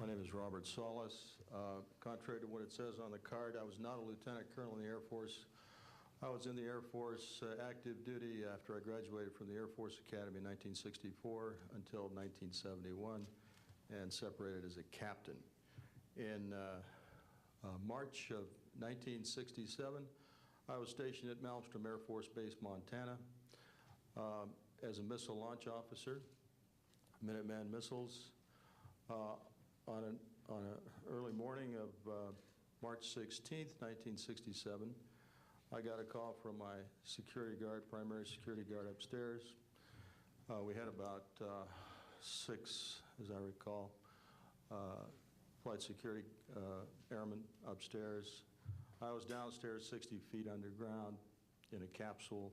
My name is Robert Salas. Contrary to what it says on the card, I was not a lieutenant colonel in the Air Force. I was in the Air Force active duty after I graduated from the Air Force Academy in 1964 until 1971 and separated as a captain. In March of 1967, I was stationed at Malmstrom Air Force Base, Montana, as a missile launch officer, Minuteman missiles. On an early morning of March 16th, 1967, I got a call from my security guard, primary security guard upstairs. We had about 6, as I recall, flight security airmen upstairs. I was downstairs 60 feet underground in a capsule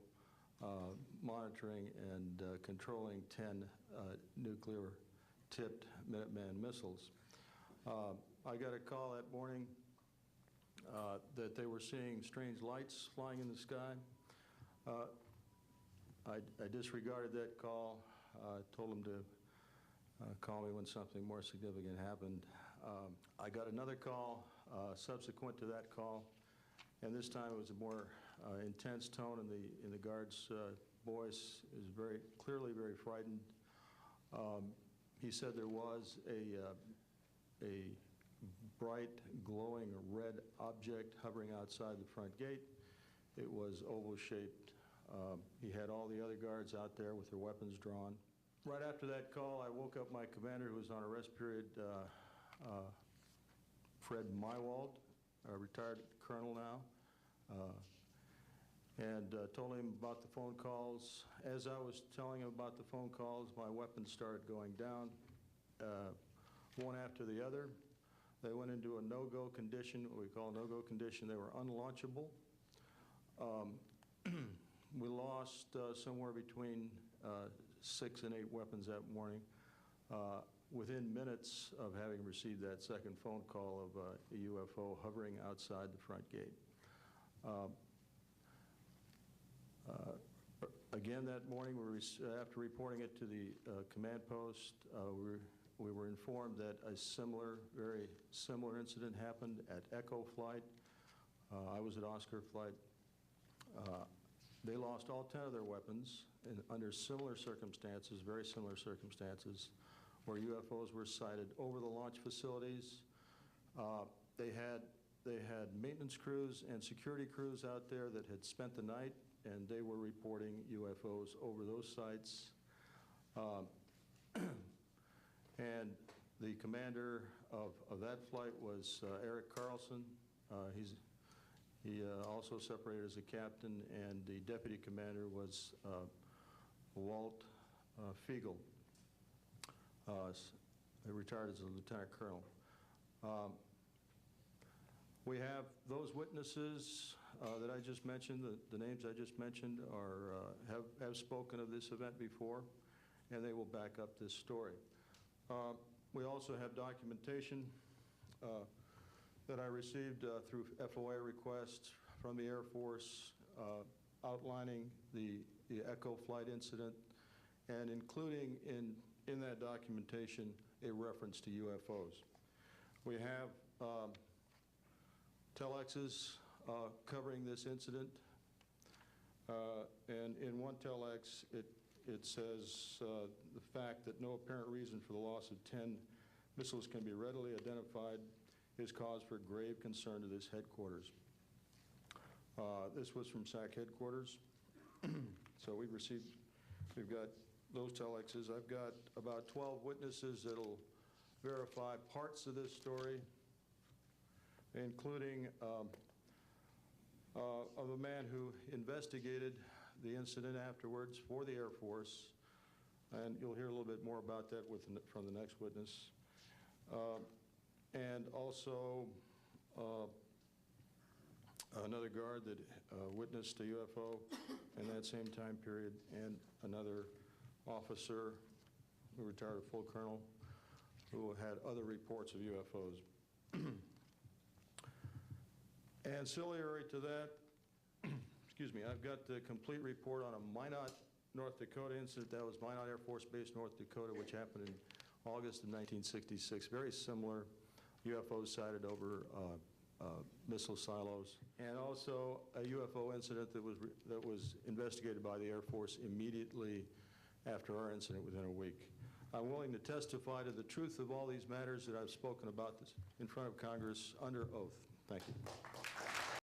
monitoring and controlling 10 nuclear-tipped Minuteman missiles. I got a call that morning that they were seeing strange lights flying in the sky. I disregarded that call, told them to call me when something more significant happened. I got another call subsequent to that call, and this time it was a more intense tone in the guard's voice. It was very clearly very frightened. He said there was a bright, glowing red object hovering outside the front gate. It was oval-shaped. He had all the other guards out there with their weapons drawn. Right after that call, I woke up my commander, who was on a rest period, Fred Mywald, a retired colonel now, and told him about the phone calls. As I was telling him about the phone calls, my weapons started going down, one after the other. They went into a no-go condition, what we call a no-go condition. They were unlaunchable. We lost somewhere between 6 and 8 weapons that morning within minutes of having received that second phone call of a UFO hovering outside the front gate. Again that morning, after reporting it to the command post, we were informed that a very similar incident happened at Echo Flight. I was at Oscar Flight. They lost all 10 of their weapons under similar circumstances, very similar circumstances, where UFOs were sighted over the launch facilities. They had maintenance crews and security crews out there that had spent the night, and they were reporting UFOs over those sites. And the commander of that flight was Eric Carlson. He also separated as a captain, and the deputy commander was Walt Fiegel. He retired as a lieutenant colonel. We have those witnesses that I just mentioned, the names I just mentioned, have spoken of this event before, and they will back up this story. We also have documentation that I received through FOA requests from the Air Force outlining the Echo Flight incident and including in that documentation a reference to UFOs. We have telexes covering this incident, and in one telex it says the fact that no apparent reason for the loss of 10 missiles can be readily identified is cause for grave concern to this headquarters. This was from SAC headquarters. So we've got those telexes. I've got about 12 witnesses that'll verify parts of this story, including of a man who investigated the incident afterwards for the Air Force, and you'll hear a little bit more about that from the next witness. And also another guard that witnessed a UFO in that same time period, and another officer who retired a full colonel who had other reports of UFOs. Ancillary to that, excuse me, I've got the complete report on a Minot, North Dakota incident. That was Minot Air Force Base, North Dakota, which happened August of 1966, very similar UFO sighted over missile silos, and also a UFO incident that was investigated by the Air Force immediately after our incident within a week. I'm willing to testify to the truth of all these matters that I've spoken about in front of Congress under oath. Thank you.